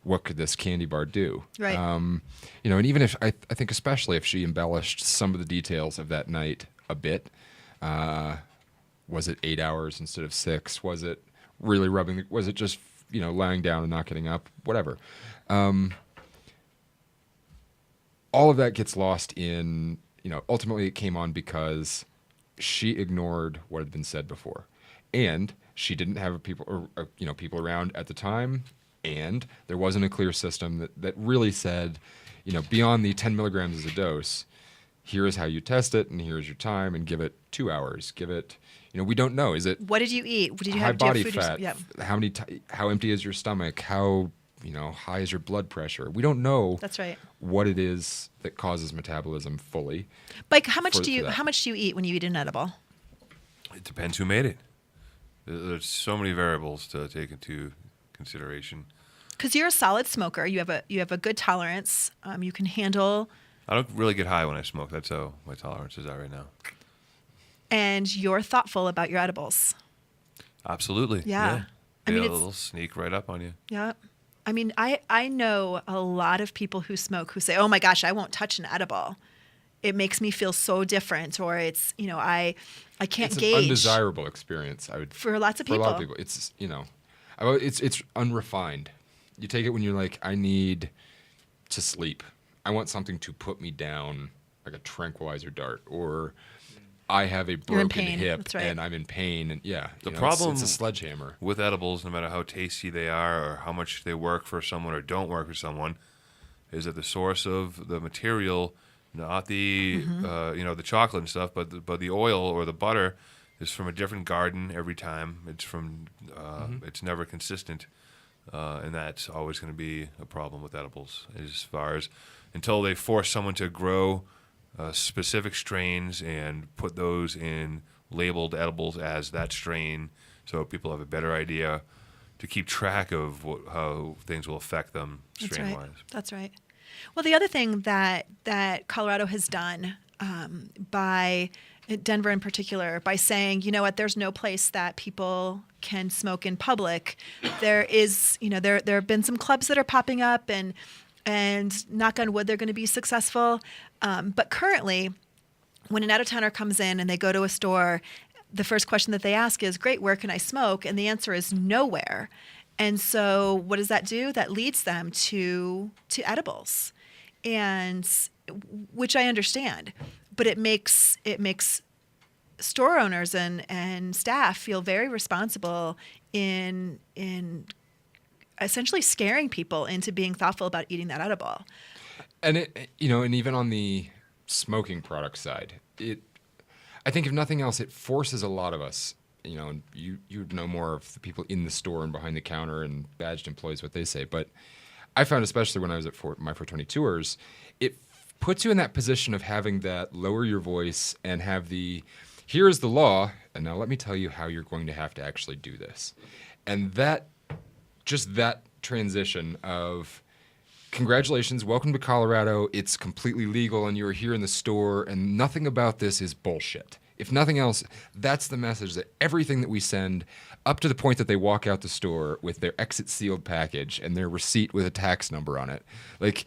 what could this candy bar do? Right. And even if I think especially if she embellished some of the details of that night a bit, was it 8 hours instead of 6? Was it really was it just, lying down and not getting up? Whatever. All of that gets lost in, ultimately it came on because she ignored what had been said before. And she didn't have people around at the time, and there wasn't a clear system that really said, beyond the 10 milligrams as a dose, here is how you test it, and here's your time, and give it 2 hours. Give it, we don't know. Is it What did you eat? Did you high have body food fat? How empty is your stomach? How high is your blood pressure? We don't know. That's right. What it is that causes metabolism fully. Like how much do you eat when you eat an edible? It depends who made it. There's so many variables to take into consideration. Because you're a solid smoker, you have a good tolerance. You can handle. I don't really get high when I smoke. That's how my tolerance is at right now. And you're thoughtful about your edibles. Absolutely. Yeah. I mean, it'll sneak right up on you. Yeah. I mean, I know a lot of people who smoke who say, "Oh my gosh, I won't touch an edible. It makes me feel so different," or it's, I can't gauge. It's an undesirable experience. For lots of people. For a lot of people, it's it's unrefined. You take it when you're like, I need to sleep. I want something to put me down, like a tranquilizer dart, or I have a broken hip and I'm in pain, and the problem it's a sledgehammer with edibles, no matter how tasty they are or how much they work for someone or don't work for someone, is that the source of the material, not the the chocolate and stuff, but the oil or the butter is from a different garden every time. It's from it's never consistent, and that's always going to be a problem with edibles. As far as until they force someone to grow specific strains and put those in labeled edibles as that strain, so people have a better idea to keep track of how things will affect them strain-wise. That's right. Well, the other thing that Colorado has done by Denver in particular, by saying, you know what, there's no place that people can smoke in public. There is, there have been some clubs that are popping up, and knock on wood, they're going to be successful. But currently, when an out-of-towner comes in and they go to a store, the first question that they ask is, great, where can I smoke? And the answer is nowhere. And so what does that do? That leads them to edibles, and which I understand. But it makes store owners and staff feel very responsible in essentially scaring people into being thoughtful about eating that edible. And and even on the smoking product side, I think if nothing else, it forces a lot of us, and you know more of the people in the store and behind the counter and badged employees, what they say. But I found, especially when I was at my 420 tours, it puts you in that position of having that lower your voice and have here is the law, and now let me tell you how you're going to have to actually do this. And that transition of, congratulations, welcome to Colorado, it's completely legal and you're here in the store and nothing about this is bullshit. If nothing else, that's the message, that everything that we send up to the point that they walk out the store with their exit sealed package and their receipt with a tax number on it, like,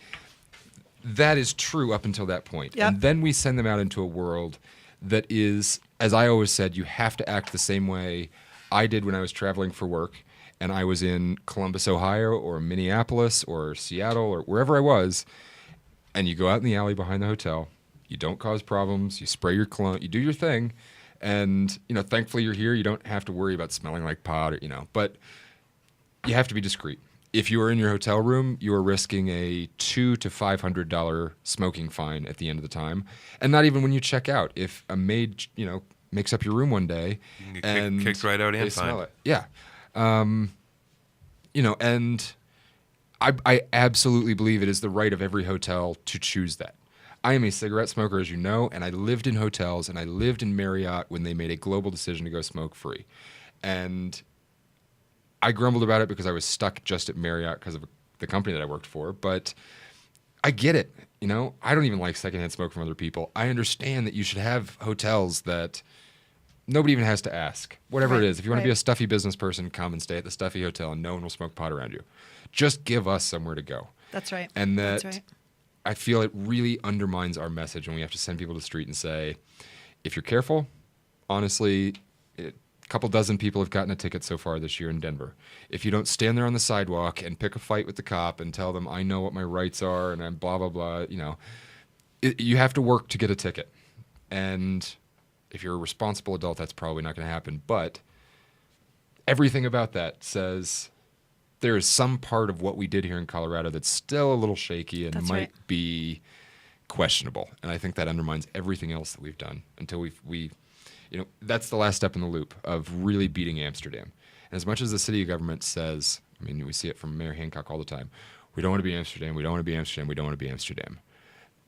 that is true up until that point. Yep. And then we send them out into a world that is, as I always said, you have to act the same way I did when I was traveling for work and I was in Columbus, Ohio, or Minneapolis, or Seattle, or wherever I was, and you go out in the alley behind the hotel, you don't cause problems, you spray your cologne, you do your thing, and, thankfully you're here, you don't have to worry about smelling like pot, or, but you have to be discreet. If you are in your hotel room, you are risking a $200 to $500 smoking fine at the end of the time, and not even when you check out. If a maid, makes up your room one day, you can and get kicked right out and they fined. smell it, yeah. And I absolutely believe it is the right of every hotel to choose that. I am a cigarette smoker, as you know, and I lived in hotels, and I lived in Marriott when they made a global decision to go smoke free. And I grumbled about it because I was stuck just at Marriott because of the company that I worked for, but I get it. You know, I don't even like secondhand smoke from other people. I understand that you should have hotels that nobody even has to ask. Whatever it is. If you want to be a stuffy business person, come and stay at the stuffy hotel and no one will smoke pot around you. Just give us somewhere to go. That's right. And that That's right. I feel it really undermines our message when we have to send people to the street and say, if you're careful, honestly, a couple dozen people have gotten a ticket so far this year in Denver. If you don't stand there on the sidewalk and pick a fight with the cop and tell them, I know what my rights are and I'm blah, blah, blah, you know, you have to work to get a ticket. And if you're a responsible adult, that's probably not going to happen. But everything about that says there is some part of what we did here in Colorado that's still a little shaky and might be questionable. And I think that undermines everything else that we've done until we you know, that's the last step in the loop of really beating Amsterdam. And as much as the city government says, I mean, we see it from Mayor Hancock all the time, we don't want to be Amsterdam, we don't want to be Amsterdam, we don't want to be Amsterdam.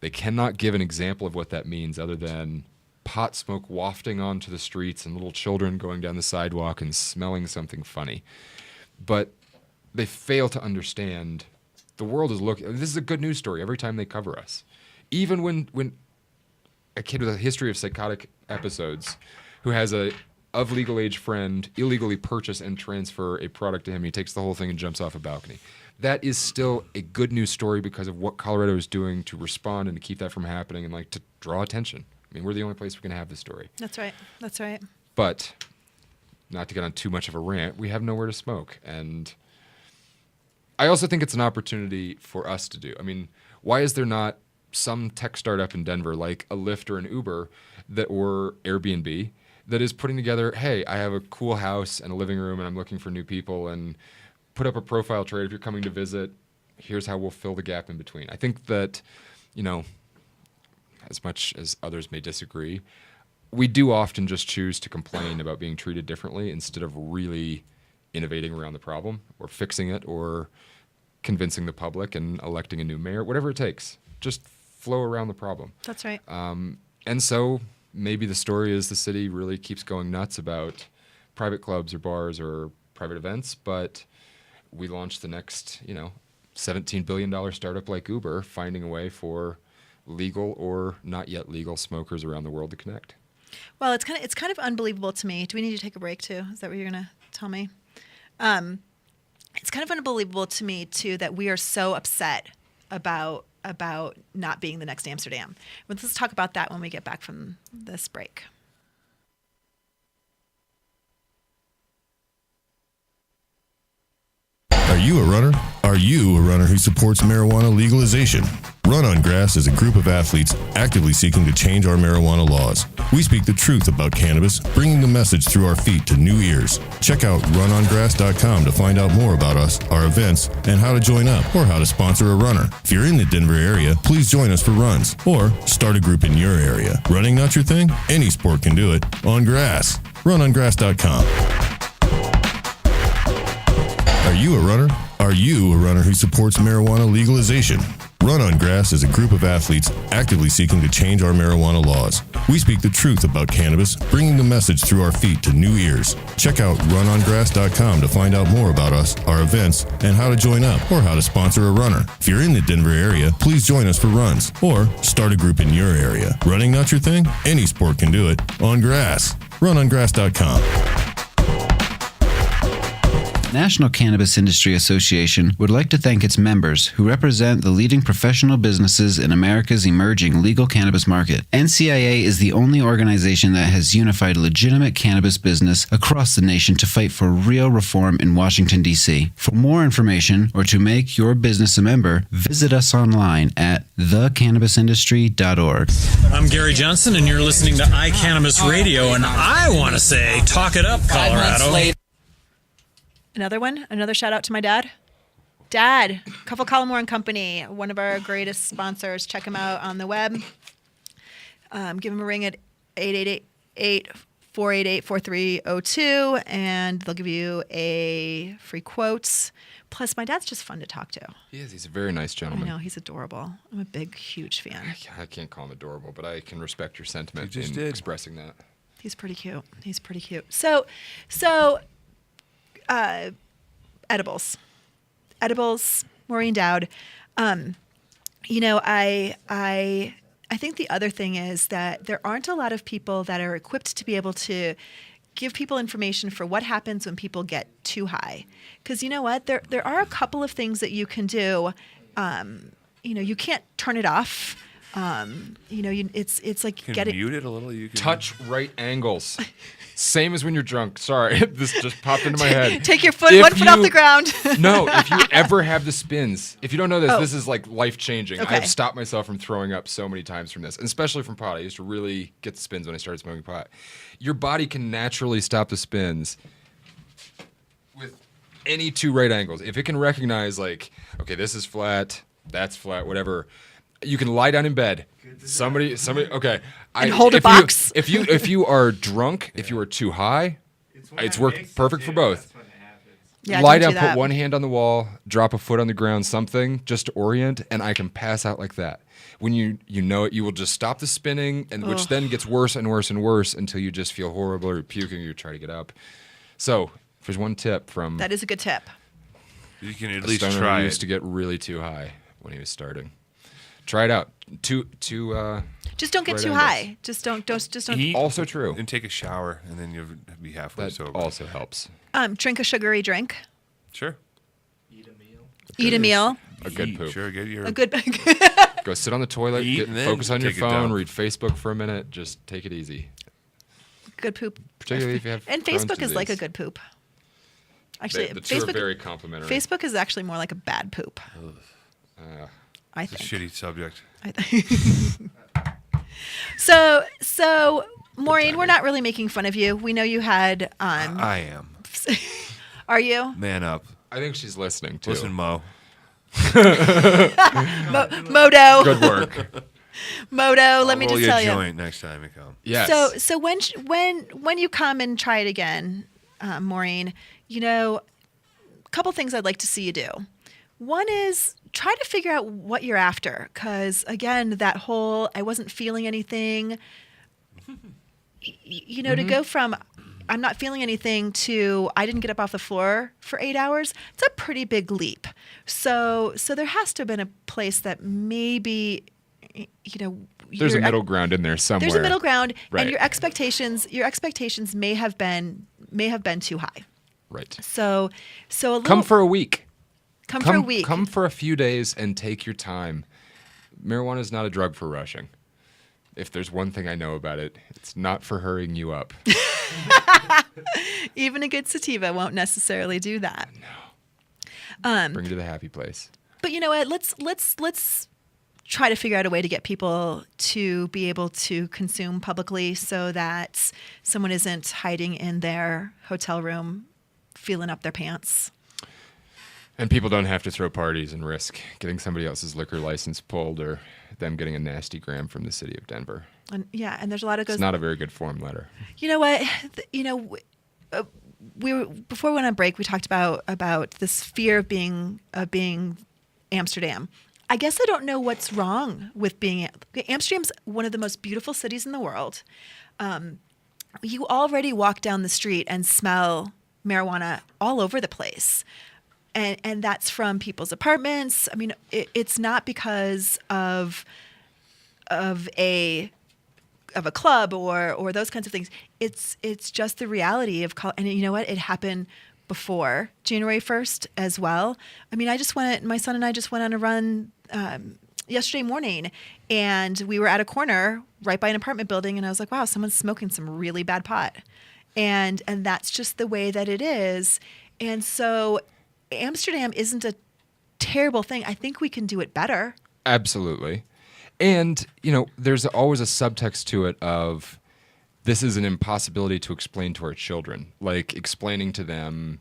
They cannot give an example of what that means other than pot smoke wafting onto the streets and little children going down the sidewalk and smelling something funny. But they fail to understand the world is looking. This is a good news story every time they cover us. Even when a kid with a history of psychotic episodes who has a of legal age friend illegally purchase and transfer a product to him, he takes the whole thing and jumps off a balcony. That is still a good news story because of what Colorado is doing to respond and to keep that from happening and like to draw attention. I mean, we're the only place we can have this story. That's right. That's right. But not to get on too much of a rant, we have nowhere to smoke. And I also think it's an opportunity for us to do. I mean, why is there not some tech startup in Denver like a Lyft or an Uber or Airbnb that is putting together, hey, I have a cool house and a living room and I'm looking for new people, and put up a profile trade if you're coming to visit. Here's how we'll fill the gap in between. I think that, you know, as much as others may disagree, we do often just choose to complain about being treated differently instead of really innovating around the problem or fixing it or convincing the public and electing a new mayor, whatever it takes. Just flow around the problem. That's right. And so maybe the story is the city really keeps going nuts about private clubs or bars or private events, but we launched the next, you know, $17 billion startup like Uber, finding a way for legal or not yet legal smokers around the world to connect. Well, it's kind of unbelievable to me. Do we need to take a break too? Is that what you're going to tell me? It's kind of unbelievable to me too that we are so upset about not being the next Amsterdam. Let's talk about that when we get back from this break. Are you a runner? Are you a runner who supports marijuana legalization? Run on Grass is a group of athletes actively seeking to change our marijuana laws. We speak the truth about cannabis, bringing the message through our feet to new ears. Check out runongrass.com to find out more about us, our events, and how to join up or how to sponsor a runner. If you're in the Denver area, please join us for runs or start a group in your area. Running not your thing? Any sport can do it on grass. Runongrass.com. Are you a runner? Are you a runner who supports marijuana legalization? Run on Grass is a group of athletes actively seeking to change our marijuana laws. We speak the truth about cannabis, bringing the message through our feet to new ears. Check out runongrass.com to find out more about us, our events, and how to join up or how to sponsor a runner. If you're in the Denver area, please join us for runs or start a group in your area. Running not your thing? Any sport can do it on grass. Runongrass.com. National Cannabis Industry Association would like to thank its members who represent the leading professional businesses in America's emerging legal cannabis market. NCIA is the only organization that has unified legitimate cannabis business across the nation to fight for real reform in Washington, D.C. For more information or to make your business a member, visit us online at thecannabisindustry.org. I'm Gary Johnson, and you're listening to iCannabis Radio, and I want to say, talk it up, Colorado. Another shout out to my dad. Dad, Cuffle Collmore and Company, one of our greatest sponsors. Check him out on the web. Give him a ring at 888-488-4302, and they'll give you a free quote. Plus, my dad's just fun to talk to. He is. He's a very nice gentleman. I know. He's adorable. I'm a big, huge fan. I can't call him adorable, but I can respect your sentiment in expressing that. He's pretty cute. So, Edibles. Maureen Dowd. I think the other thing is that there aren't a lot of people that are equipped to be able to give people information for what happens when people get too high. Because you know what? There are a couple of things that you can do. You can't turn it off. It's like You can mute it a little. You can Touch right angles. Same as when you're drunk. Sorry, this just popped into my head. Take your one foot off the ground. No, if you ever have the spins, if you don't know this, this is like life-changing. Okay. I have stopped myself from throwing up so many times from this, and especially from pot. I used to really get the spins when I started smoking pot. Your body can naturally stop the spins with any two right angles. If it can recognize, like, okay, this is flat, that's flat, whatever, you can lie down in bed. Somebody, okay. And hold a box. If you are drunk, if you are too high, it's worked perfect for both. Yeah, Lie don't down, do put that. one hand on the wall, drop a foot on the ground, something just to orient, and I can pass out like that. When you know it, you will just stop the spinning, and which then gets worse and worse and worse until you just feel horrible or you're puking or you try to get up. So, if there's one tip from That is a good tip. You can at a least stoner try who it. used to get really too high when he was starting. Try it out. Just don't get right too angles. high. Just don't. Eat Also true. and take a shower, and then you'll be halfway That sober. also helps. Drink a sugary drink. Sure. Eat a meal. A good Eat, poop. Sure, get your A good. Go sit on the toilet, Eat and then focus on your take a phone, dump. read Facebook for a minute, just take it easy. Good poop. Particularly if you have And Crohn's Facebook is like a disease. good poop. Actually, The two are Facebook very complementary. Facebook is actually more like a bad poop. I It's a think. shitty subject. So Maureen, we're not really making fun of you. We know you had. I am. Are you? Man up. I think she's listening too. Listen, Mo. Modo. Good work. Modo. Let me Roll just your tell you. joint next time you come. Yes. So when you come and try it again, Maureen, a couple things I'd like to see you do. One is try to figure out what you're after, because again, that whole I wasn't feeling anything. To go from I'm not feeling anything to I didn't get up off the floor for 8 hours. It's a pretty big leap. So there has to have been a place that maybe There's a middle ground in there somewhere. There's a middle ground, Right. and your expectations may have been too high. Right. So a little Come for a week. come for a week. Come for a few days and take your time. Marijuana is not a drug for rushing. If there's one thing I know about it, it's not for hurrying you up. Even a good sativa won't necessarily do that. Bring you to the happy place. But you know what? Let's try to figure out a way to get people to be able to consume publicly, so that someone isn't hiding in their hotel room, feeling up their pants. And people don't have to throw parties and risk getting somebody else's liquor license pulled or them getting a nasty gram from the city of Denver. And and there's a lot of It's not a very good form letter. You know what? We were before we went on break. We talked about this fear of being Amsterdam. I guess I don't know what's wrong with being Amsterdam's one of the most beautiful cities in the world. You already walk down the street and smell marijuana all over the place. And that's from people's apartments. I mean, it's not because of a club or those kinds of things. It's just the reality of and you know what? It happened before January 1st as well. I mean, my son and I just went on a run yesterday morning, and we were at a corner right by an apartment building, and I was like, wow, someone's smoking some really bad pot. And that's just the way that it is. And so Amsterdam isn't a terrible thing. I think we can do it better. Absolutely. And, there's always a subtext to it of this is an impossibility to explain to our children. Like explaining to them,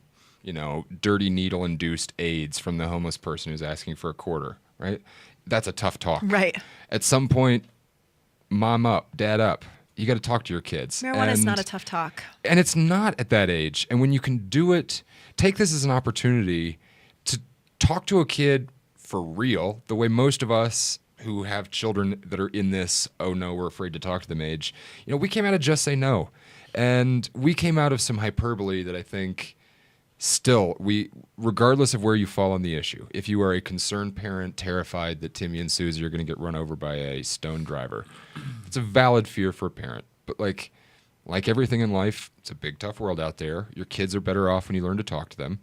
dirty needle-induced AIDS from the homeless person who's asking for a quarter, right? That's a tough talk. Right. At some point, mom up, dad up. You got to talk to your kids. Marijuana is not a tough talk. And it's not at that age. And when you can do it, take this as an opportunity to talk to a kid for real, the way most of us who have children that are in this, oh no, we're afraid to talk to them age. We came out of Just Say No. And we came out of some hyperbole that I think still, regardless of where you fall on the issue, if you are a concerned parent terrified that Timmy and Susie are going to get run over by a stone driver, it's a valid fear for a parent. But like everything in life, it's a big, tough world out there. Your kids are better off when you learn to talk to them.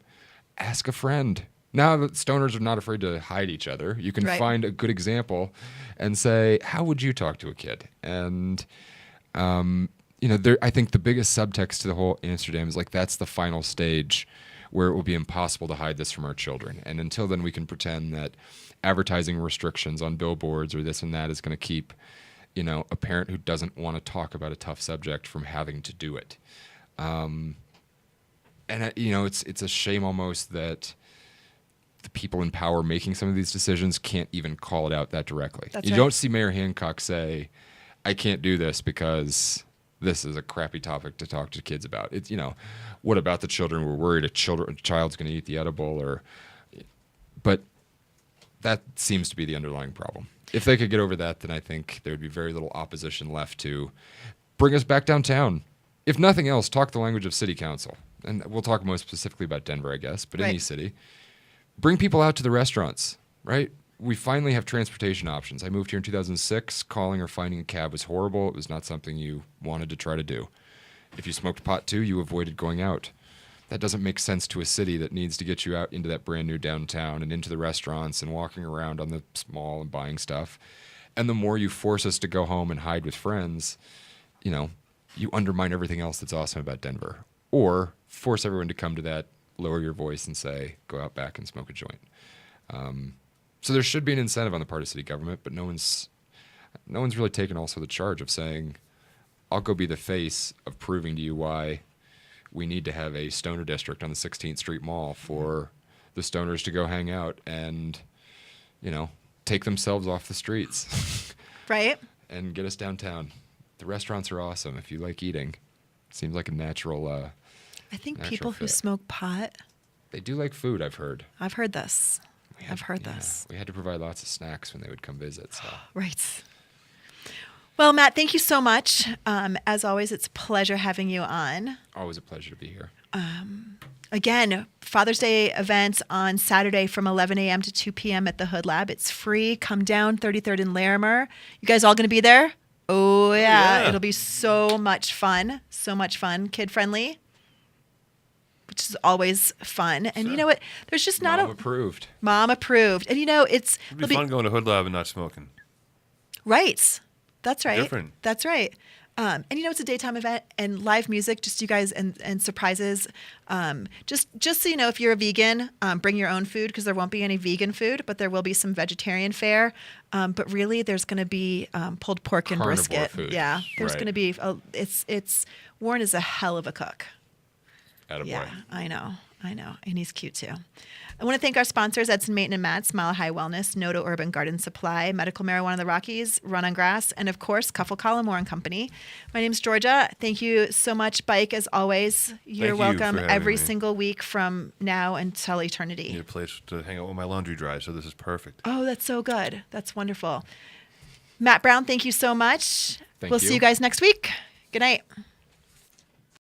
Ask a friend. Now that stoners are not afraid to hide each other, you can find a good example and say, how would you talk to a kid? And, I think the biggest subtext to the whole Amsterdam is like that's the final stage where it will be impossible to hide this from our children. And until then, we can pretend that advertising restrictions on billboards or this and that is going to keep, a parent who doesn't want to talk about a tough subject from having to do it. It's a shame almost that the people in power making some of these decisions can't even call it out that directly. You don't see Mayor Hancock say, I can't do this because this is a crappy topic to talk to kids about. It's, what about the children? We're worried a child's going to eat the edible but that seems to be the underlying problem. If they could get over that, then I think there would be very little opposition left to bring us back downtown. If nothing else, talk the language of city council. And we'll talk most specifically about Denver, I guess, but any city. Bring people out to the restaurants, right? We finally have transportation options. I moved here in 2006. Calling or finding a cab was horrible. It was not something you wanted to try to do. If you smoked pot too, you avoided going out. That doesn't make sense to a city that needs to get you out into that brand new downtown and into the restaurants and walking around on the mall and buying stuff. And the more you force us to go home and hide with friends, you undermine everything else that's awesome about Denver. Or force everyone to come to that, lower your voice and say, go out back and smoke a joint. So there should be an incentive on the part of city government, but no one's really taken also the charge of saying, I'll go be the face of proving to you why we need to have a stoner district on the 16th Street Mall for the stoners to go hang out and, take themselves off the streets. Right. And get us downtown. The restaurants are awesome if you like eating. Seems like a natural I think people who smoke pot, they do like food, I've heard. I've heard this. We had to provide lots of snacks when they would come visit. So. Right. Well, Matt, thank you so much. As always, it's a pleasure having you on. Always a pleasure to be here. Again, Father's Day events on Saturday from 11 a.m. to 2 p.m. at the Hood Lab. It's free. Come down, 33rd and Larimer. You guys all going to be there? Oh, yeah. It'll be so much fun. So much fun. Kid-friendly, which is always fun. And you know what? There's just not Mom approved. Mom approved. And it'd be fun going to Hood Lab and not smoking. Right. That's right. Different. That's right. And it's a daytime event and live music, just you guys and surprises. Just so you know, if you're a vegan, bring your own food because there won't be any vegan food, but there will be some vegetarian fare. But really, there's going to be pulled pork and carnivore brisket. Food. Yeah, there's going to be. It's Warren is a hell of a cook. Attaboy. Yeah, I know, and he's cute too. I want to thank our sponsors, Edson Maton and Matt, Mile High Wellness, Noto Urban Garden Supply, Medical Marijuana in the Rockies, Run on Grass, and of course, Cuffle Collimore and Company. My name's Georgia. Thank you so much, Bike, as always. You're welcome every single week from now until eternity. I need a place to hang out when my laundry dries, so this is perfect. Oh, that's so good. That's wonderful. Matt Brown, thank you so much. Thank We'll you. see you guys next week. Good night.